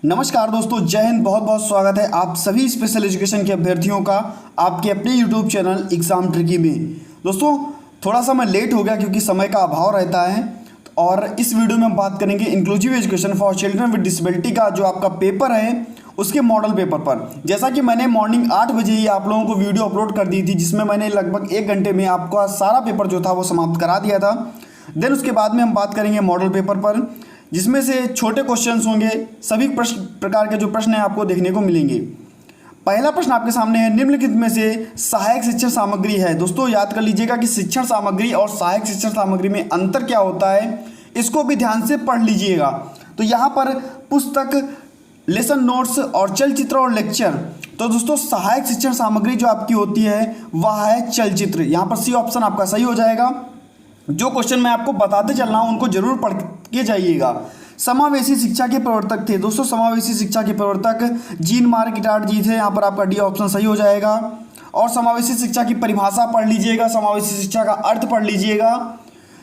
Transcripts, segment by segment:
नमस्कार दोस्तों, जय हिंद। बहुत बहुत स्वागत है आप सभी स्पेशल एजुकेशन के अभ्यर्थियों का आपके अपने यूट्यूब चैनल एग्ज़ाम ट्रिकी में। दोस्तों थोड़ा सा मैं लेट हो गया क्योंकि समय का अभाव रहता है और इस वीडियो में हम बात करेंगे inclusive education for children with disability का जो आपका पेपर है उसके मॉडल पेपर पर। जैसा कि मैंने मॉर्निंग 8 बजे ही आप लोगों को वीडियो अपलोड कर दी थी जिसमें मैंने लगभग 1 घंटे में आपका सारा पेपर जो था वो समाप्त करा दिया था। देन उसके बाद में हम बात करेंगे मॉडल पेपर पर जिसमें से छोटे क्वेश्चंस होंगे। सभी प्रकार के जो प्रश्न हैं आपको देखने को मिलेंगे। पहला प्रश्न आपके सामने है, निम्नलिखित में से सहायक शिक्षण सामग्री है। दोस्तों याद कर लीजिएगा कि शिक्षण सामग्री और सहायक शिक्षण सामग्री में अंतर क्या होता है, इसको भी ध्यान से पढ़ लीजिएगा। तो यहाँ पर पुस्तक, लेसन नोट्स और चलचित्र और लेक्चर। तो दोस्तों सहायक शिक्षण सामग्री जो आपकी होती है वह है चलचित्र। यहाँ पर सी ऑप्शन आपका सही हो जाएगा। जो क्वेश्चन मैं आपको बताते चल रहा हूँ उनको जरूर पढ़ के जाइएगा। समावेशी शिक्षा के प्रवर्तक थे। दोस्तों समावेशी शिक्षा के प्रवर्तक जीन मार्क इटार्ड जी थे। यहाँ पर आपका डी ऑप्शन सही हो जाएगा। और समावेशी शिक्षा की परिभाषा पढ़ लीजिएगा, समावेशी शिक्षा का अर्थ पढ़ लीजिएगा।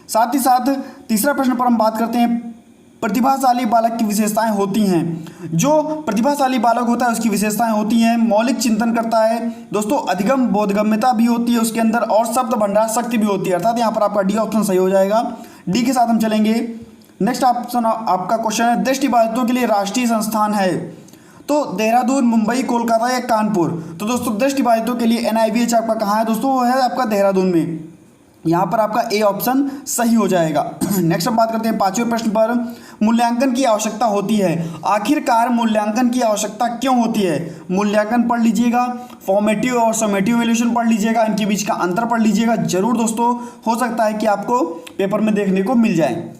साथ ही साथ तीसरा प्रश्न पर हम बात करते हैं, प्रतिभाशाली बालक की विशेषताएं होती हैं। जो प्रतिभाशाली बालक होता है उसकी विशेषताएं होती हैं, मौलिक चिंतन करता है दोस्तों, अधिगम बोधगम्यता भी होती है उसके अंदर, और शब्द भंडार शक्ति भी होती है। अर्थात यहाँ पर आपका डी ऑप्शन सही हो जाएगा। डी के साथ हम चलेंगे। नेक्स्ट ऑप्शन आपका क्वेश्चन है, दृष्टिबाधितों के लिए राष्ट्रीय संस्थान है। तो देहरादून, मुंबई, कोलकाता या कानपुर। तो दोस्तों दृष्टिबाधितों के लिए NIVH आपका कहाँ है दोस्तों, वो है आपका देहरादून में। यहाँ पर आपका ए ऑप्शन सही हो जाएगा। नेक्स्ट हम बात करते हैं 5वें प्रश्न पर, मूल्यांकन की आवश्यकता होती है। आखिरकार मूल्यांकन की आवश्यकता क्यों होती है? मूल्यांकन पढ़ लीजिएगा, फॉर्मेटिव और समेटिव इवैल्यूएशन पढ़ लीजिएगा, इनके बीच का अंतर पढ़ लीजिएगा जरूर दोस्तों, हो सकता है कि आपको पेपर में देखने को मिल जाए।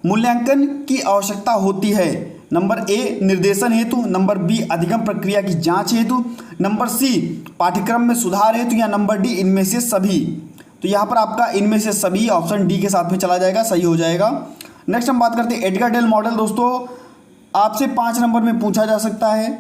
मूल्यांकन की आवश्यकता होती है, नंबर ए निर्देशन हेतु, नंबर बी अधिगम प्रक्रिया की जांच हेतु, नंबर सी पाठ्यक्रम में सुधार हेतु, या नंबर डी इनमें से सभी। तो यहाँ पर आपका इनमें से सभी ऑप्शन डी के साथ में चला जाएगा, सही हो जाएगा। नेक्स्ट हम बात करते हैं एडगर डेल मॉडल। दोस्तों आपसे 5 नंबर में पूछा जा सकता है,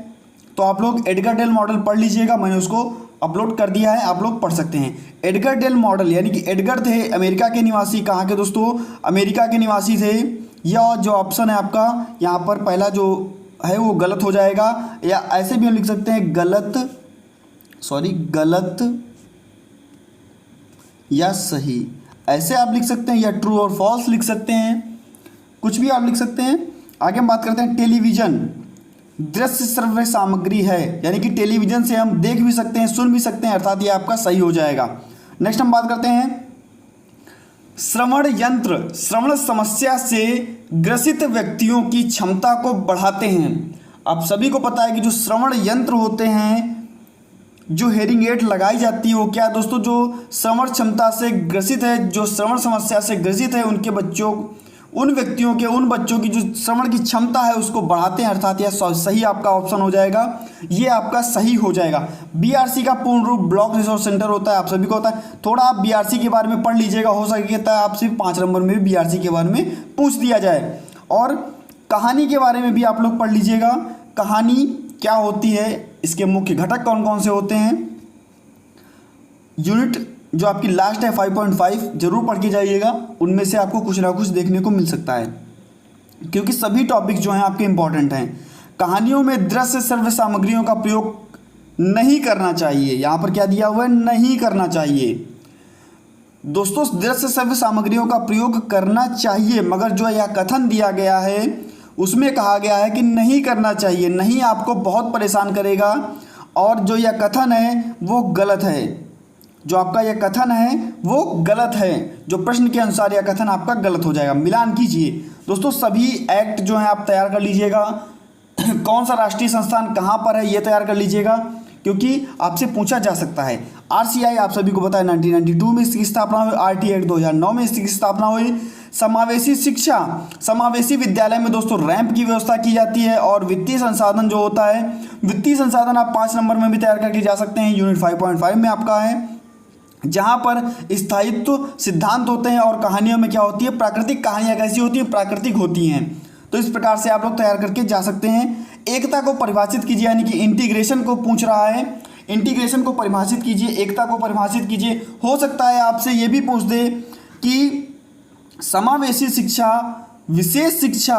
तो आप लोग एडगर डेल मॉडल पढ़ लीजिएगा। मैंने उसको अपलोड कर दिया है, आप लोग पढ़ सकते हैं। एडगर डेल मॉडल यानी कि एडगर थे अमेरिका के निवासी। कहाँ के दोस्तों? अमेरिका के निवासी थे। यह जो ऑप्शन है आपका यहाँ पर पहला जो है वो गलत हो जाएगा, या ऐसे भी हम लिख सकते हैं गलत या सही, ऐसे आप लिख सकते हैं, या ट्रू और फॉल्स लिख सकते हैं, कुछ भी आप लिख सकते हैं। आगे हम बात करते हैं टेलीविज़न दृश्य श्रव्य सामग्री है, यानी कि टेलीविज़न से हम देख भी सकते हैं, सुन भी सकते हैं, अर्थात ये आपका सही हो जाएगा। नेक्स्ट हम बात करते हैं श्रवण यंत्र श्रवण समस्या से ग्रसित व्यक्तियों की क्षमता को बढ़ाते हैं। आप सभी को पता है कि जो श्रवण यंत्र होते हैं, जो हेयरिंग एड लगाई जाती है, वो क्या दोस्तों, जो श्रवण क्षमता से ग्रसित है, जो श्रवण समस्या से ग्रसित है, उन बच्चों की जो श्रवण की क्षमता है उसको बढ़ाते हैं, अर्थात यह सही आपका ऑप्शन हो जाएगा। ये आपका सही हो जाएगा। BRC का पूर्ण रूप ब्लॉक रिसोर्स सेंटर होता है, आप सभी को होता है। थोड़ा आप BRC के बारे में पढ़ लीजिएगा, हो सकता है आपसे 5 नंबर में भी BRC के बारे में पूछ दिया जाए। और कहानी के बारे में भी आप लोग पढ़ लीजिएगा, कहानी क्या होती है, इसके मुख्य घटक कौन कौन से होते हैं। यूनिट जो आपकी लास्ट है 5.5 जरूर पढ़ के जाइएगा, उनमें से आपको कुछ ना कुछ देखने को मिल सकता है, क्योंकि सभी टॉपिक जो हैं आपके इंपॉर्टेंट हैं। कहानियों में दृश्य श्रव्य सामग्रियों का प्रयोग नहीं करना चाहिए। यहाँ पर क्या दिया हुआ है, नहीं करना चाहिए। दोस्तों दृश्य श्रव्य सामग्रियों का प्रयोग करना चाहिए, मगर जो यह कथन दिया गया है उसमें कहा गया है कि नहीं करना चाहिए। नहीं आपको बहुत परेशान करेगा, और जो यह कथन है वो गलत है। जो आपका यह कथन है वो गलत है, जो प्रश्न के अनुसार यह कथन आपका गलत हो जाएगा। मिलान कीजिए दोस्तों, सभी एक्ट जो हैं आप तैयार कर लीजिएगा। कौन सा राष्ट्रीय संस्थान कहाँ पर है ये तैयार कर लीजिएगा, क्योंकि आपसे पूछा जा सकता है। RCI आप सभी को पता है 1992 में इसकी स्थापना हुई, RT एक्ट 2009 में इसकी स्थापना हुई। समावेशी शिक्षा, समावेशी विद्यालय में दोस्तों रैंप की व्यवस्था की जाती है। और वित्तीय संसाधन जो होता है, वित्तीय संसाधन आप 5 नंबर में भी तैयार करके जा सकते हैं। यूनिट 5.5 में आपका है, जहाँ पर स्थायित्व सिद्धांत होते हैं। और कहानियों में क्या होती है, प्राकृतिक कहानियाँ कैसी होती हैं, प्राकृतिक होती हैं। तो इस प्रकार से आप लोग तैयार करके जा सकते हैं। एकता को परिभाषित कीजिए, यानी कि इंटीग्रेशन को पूछ रहा है, इंटीग्रेशन को परिभाषित कीजिए, एकता को परिभाषित कीजिए। हो सकता है आपसे ये भी पूछ दे कि समावेशी शिक्षा विशेष शिक्षा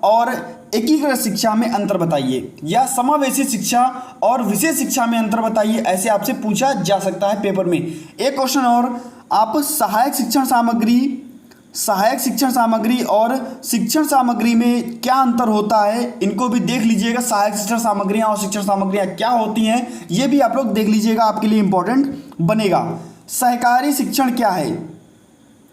और एकीकृत शिक्षा में अंतर बताइए, या समावेशी शिक्षा और विशेष शिक्षा में अंतर बताइए, ऐसे आपसे पूछा जा सकता है पेपर में। एक क्वेश्चन और, आप सहायक शिक्षण सामग्री और शिक्षण सामग्री में क्या अंतर होता है, इनको भी देख लीजिएगा। सहायक शिक्षण सामग्रियां और शिक्षण सामग्रियां क्या होती हैं, ये भी आप लोग देख लीजिएगा, आपके लिए इंपॉर्टेंट बनेगा। सहकारी शिक्षण क्या है?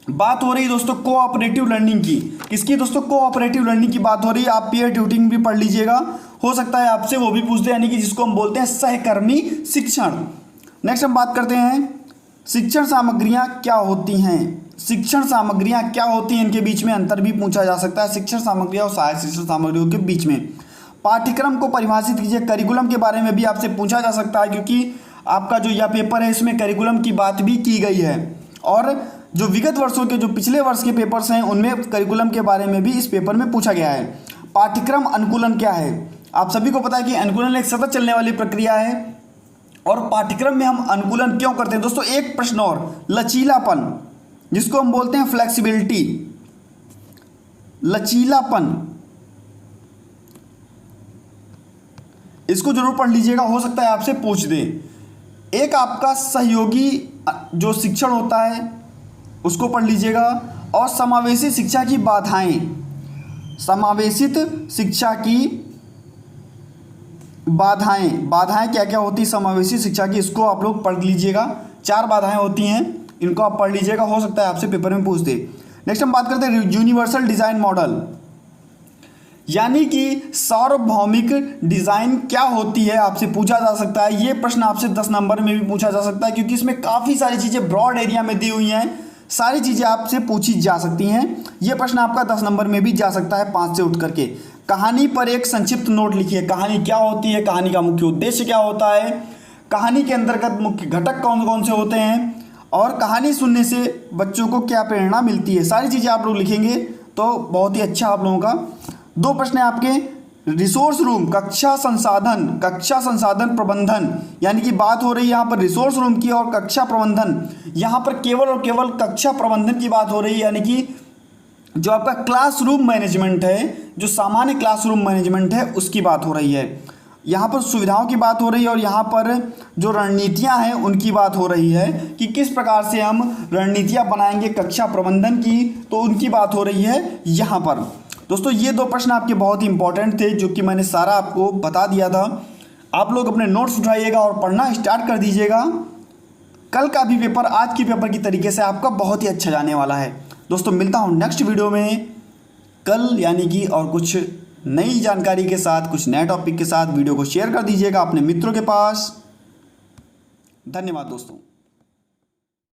बात हो रही है दोस्तों कोऑपरेटिव लर्निंग की। किसकी दोस्तों? कोऑपरेटिव लर्निंग की बात हो रही है। आप पीयर ट्यूटिंग भी पढ़ लीजिएगा, हो सकता है आपसे वो भी पूछ दे, यानी कि जिसको हम बोलते हैं सहकर्मी शिक्षण। नेक्स्ट हम बात करते हैं शिक्षण सामग्रियां क्या होती हैं। शिक्षण सामग्रियां क्या होती हैं, इनके बीच में अंतर भी पूछा जा सकता है, शिक्षण सामग्रियां और सहायक शिक्षण सामग्रियों के बीच में। पाठ्यक्रम को परिभाषित कीजिए, करिकुलम के बारे में भी आपसे पूछा जा सकता है, क्योंकि आपका जो यह पेपर है इसमें करिकुलम की बात भी की गई है, और जो विगत वर्षों के जो पिछले वर्ष के पेपर्स हैं उनमें करिकुलम के बारे में भी इस पेपर में पूछा गया है। पाठ्यक्रम अनुकूलन क्या है? आप सभी को पता है कि अनुकूलन एक सतत चलने वाली प्रक्रिया है, और पाठ्यक्रम में हम अनुकूलन क्यों करते हैं दोस्तों? एक प्रश्न और, लचीलापन, जिसको हम बोलते हैं फ्लेक्सिबिलिटी, लचीलापन, इसको जरूर पढ़ लीजिएगा, हो सकता है आपसे पूछ दे। एक आपका सहयोगी जो शिक्षण होता है उसको पढ़ लीजिएगा, और समावेशी शिक्षा की बाधाएं, समावेशित शिक्षा की बाधाएं क्या क्या होती है समावेशी शिक्षा की, इसको आप लोग पढ़ लीजिएगा। 4 बाधाएं होती हैं, इनको आप पढ़ लीजिएगा, हो सकता है आपसे पेपर में पूछ दे। नेक्स्ट हम बात करते हैं यूनिवर्सल डिजाइन मॉडल, यानी कि सार्वभौमिक डिजाइन क्या होती है, आपसे पूछा जा सकता है। ये प्रश्न आपसे 10 नंबर में भी पूछा जा सकता है, क्योंकि इसमें काफ़ी सारी चीज़ें ब्रॉड एरिया में दी हुई हैं, सारी चीज़ें आपसे पूछी जा सकती हैं। ये प्रश्न आपका 10 नंबर में भी जा सकता है 5 से उठ करके। कहानी पर एक संक्षिप्त नोट लिखिए, कहानी क्या होती है, कहानी का मुख्य उद्देश्य क्या होता है, कहानी के अंतर्गत मुख्य घटक कौन कौन से होते हैं, और कहानी सुनने से बच्चों को क्या प्रेरणा मिलती है, सारी चीज़ें आप लोग लिखेंगे तो बहुत ही अच्छा आप लोगों का। 2 प्रश्न है आपके, रिसोर्स रूम, कक्षा संसाधन प्रबंधन, यानी कि बात हो रही है यहाँ पर रिसोर्स रूम की और कक्षा प्रबंधन। यहाँ पर केवल और केवल कक्षा प्रबंधन की बात हो रही है, यानी कि जो आपका क्लासरूम मैनेजमेंट है, जो सामान्य क्लासरूम मैनेजमेंट है, उसकी बात हो रही है। यहाँ पर सुविधाओं की बात हो रही है, और यहाँ पर जो रणनीतियाँ हैं उनकी बात हो रही है कि किस प्रकार से हम रणनीतियाँ बनाएंगे कक्षा प्रबंधन की, तो उनकी बात हो रही है यहाँ पर। दोस्तों ये 2 प्रश्न आपके बहुत ही इंपॉर्टेंट थे, जो कि मैंने सारा आपको बता दिया था। आप लोग अपने नोट्स उठाइएगा और पढ़ना स्टार्ट कर दीजिएगा। कल का भी पेपर आज की पेपर की तरीके से आपका बहुत ही अच्छा जाने वाला है। दोस्तों मिलता हूँ नेक्स्ट वीडियो में कल, यानी कि और कुछ नई जानकारी के साथ, कुछ नए टॉपिक के साथ। वीडियो को शेयर कर दीजिएगा अपने मित्रों के पास। धन्यवाद दोस्तों।